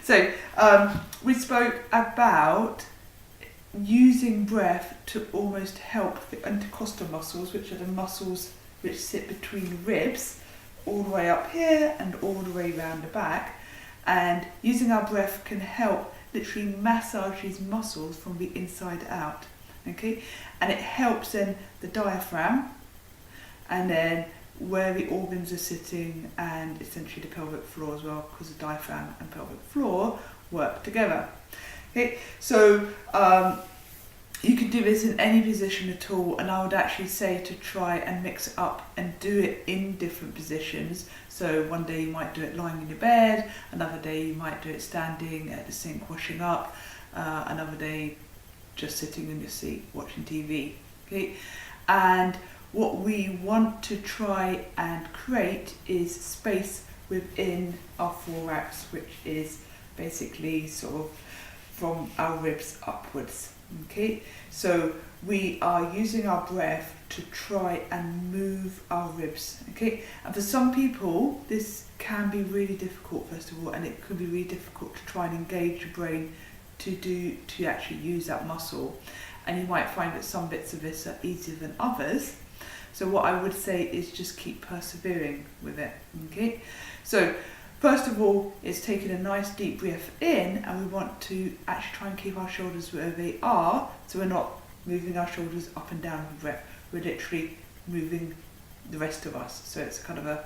So we spoke about using breath to almost help the intercostal muscles, which are the muscles which sit between the ribs, all the way up here and all the way around the back. And using our breath can help literally massage these muscles from the inside out. Okay, and it helps then the diaphragm, and then where the organs are sitting, and essentially the pelvic floor as well, because the diaphragm and pelvic floor work together. Okay, so you can do this in any position at all, and I would actually say to try and mix it up and do it in different positions. So one day you might do it lying in your bed, another day you might do it standing at the sink washing up, another day just sitting in your seat watching TV. Okay, and what we want to try and create is space within our thorax, which is basically sort of from our ribs upwards. Okay, so we are using our breath to try and move our ribs. Okay, and for some people this can be really difficult, first of all, and it could be really difficult to try and engage your brain to actually use that muscle, and you might find that some bits of this are easier than others. So what I would say is just keep persevering with it. Okay, so first of all, it's taking a nice deep breath in, and we want to actually try and keep our shoulders where they are, so we're not moving our shoulders up and down with breath. We're literally moving the rest of us. So it's kind of a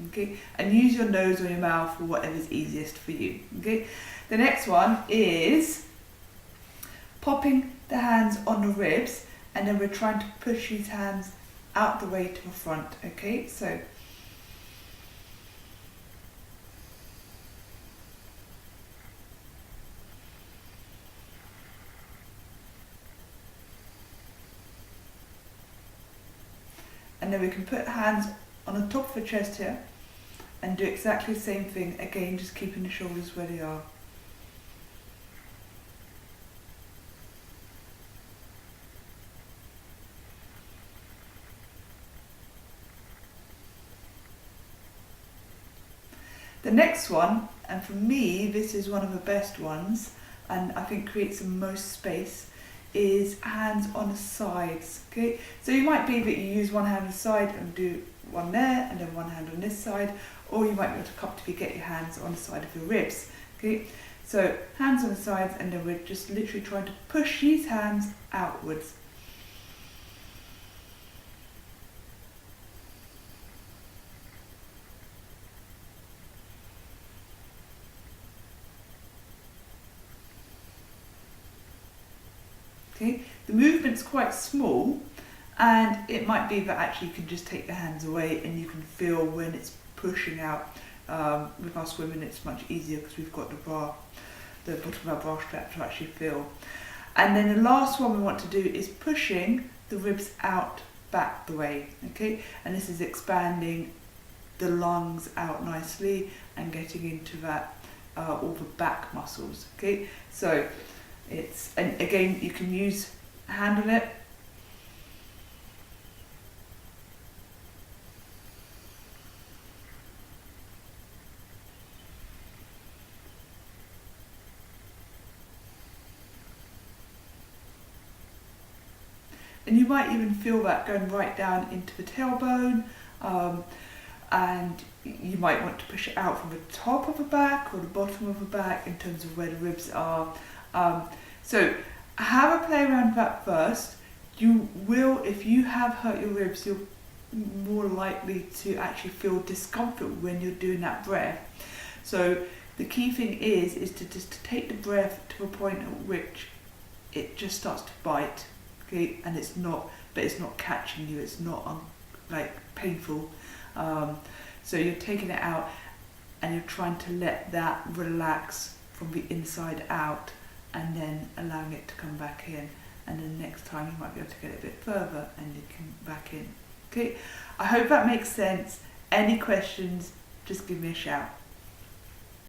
okay, and use your nose or your mouth for whatever's easiest for you. Okay, the next one is popping the hands on the ribs, and then we're trying to push these hands out the way to the front. Okay, so and then we can put hands on the top of the chest here and do exactly the same thing again, just keeping the shoulders where they are. The next one, and for me this is one of the best ones, and I think creates the most space, is hands on the sides. Okay, so you might be that you use one hand on the side and do one there, and then one hand on this side, or you might be able to comfortably get your hands on the side of your ribs. Okay, so hands on the sides, and then we're just literally trying to push these hands outwards. Okay, the movement's quite small, and it might be that actually you can just take the hands away and you can feel when it's pushing out. With us women it's much easier because we've got the bottom of our bra strap to actually feel. And then the last one we want to do is pushing the ribs out back the way. Okay, and this is expanding the lungs out nicely and getting into that all the back muscles. Okay, so it's, and again you can use a hand on it. And you might even feel that going right down into the tailbone, and you might want to push it out from the top of the back or the bottom of the back in terms of where the ribs are. So have a play around with that first. You will, if you have hurt your ribs, you're more likely to actually feel discomfort when you're doing that breath. So the key thing is to just to take the breath to a point at which it just starts to bite. Okay, and it's not catching you, it's not like painful. So you're taking it out and you're trying to let that relax from the inside out, and then allowing it to come back in, and then next time you might be able to get it a bit further and you can back in. Okay, I hope that makes sense. Any questions, just give me a shout.